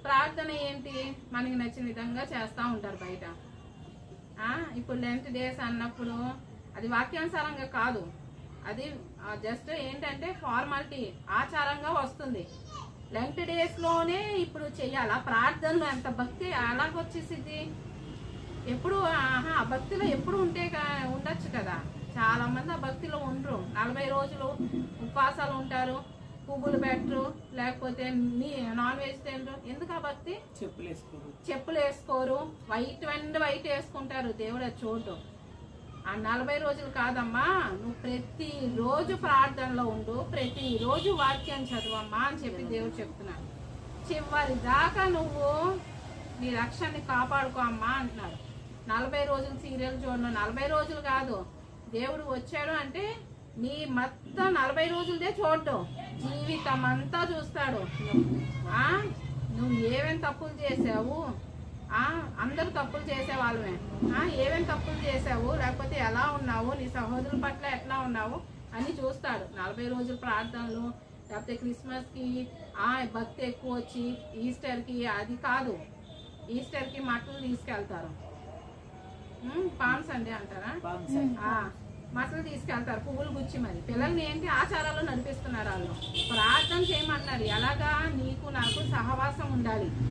ప్రార్థన ఏంటి, మనకి నచ్చిన విధంగా చేస్తూ ఉంటారు బయట. ఇప్పుడు లెంత్ డేస్ అన్నప్పుడు అది వాక్యానుసారంగా కాదు, అది జస్ట్ ఏంటంటే ఫార్మాలిటీ, ఆచారంగా వస్తుంది. లెంత్ డేస్లోనే ఇప్పుడు చెయ్యాలా ప్రార్థనలు? ఎంత భక్తి అలాగొచ్చేసింది. ఎప్పుడు ఆ భక్తిలో ఎప్పుడు ఉండొచ్చు కదా. చాలా మంది ఆ భక్తిలో ఉండరు. 40 రోజులు ఉపవాసాలు ఉంటారు, పువ్వులు పెట్టరు, లేకపోతే నాన్ వెజ్ తినరు. ఎందుకు ఆ భక్తి? చెప్పులు వేసుకోరు, వైట్ వేసుకుంటారు. దేవుడు అది చూడటం. ఆ 40 రోజులు కాదమ్మా, నువ్వు ప్రతిరోజు ప్రార్థనలో ఉండు, ప్రతిరోజు వాక్యం చదువమ్మా అని చెప్పి దేవుడు చెప్తున్నాడు. చివరి దాకా నువ్వు నీ రక్షణని కాపాడుకో అమ్మా అంటున్నాడు. 40 రోజులు సీరియల్ చూడను, 40 రోజులు కాదు. దేవుడు వచ్చాడు అంటే నీ మొత్తం 40 రోజులదే చూడటం, జీవితం అంతా చూస్తాడు. నువ్వు ఏమేమి తప్పులు చేసావు, అందరూ తప్పులు చేసేవాళ్ళమే, ఏమేమి తప్పులు చేసావు, లేకపోతే ఎలా ఉన్నావు, నీ సహోదరుల పట్ల ఎట్లా ఉన్నావు అని చూస్తాడు. 40 రోజుల ప్రార్థనలు, లేకపోతే క్రిస్మస్కి భక్తి ఎక్కువ వచ్చి ఈస్టర్కి అది కాదు. ఈస్టర్కి మట్టలు తీసుకెళ్తారు, పామ్ సండే అంటారా, మట్టలు తీసుకెళ్తారు పువ్వులు గుచ్చి. మరి పిల్లల్ని ఏంటి ఆచారాలు నడిపిస్తున్నారు వాళ్ళు. ప్రార్థన చేయమన్నారు. ఎలాగా? నీకు నాకు సహవాసం ఉండాలి.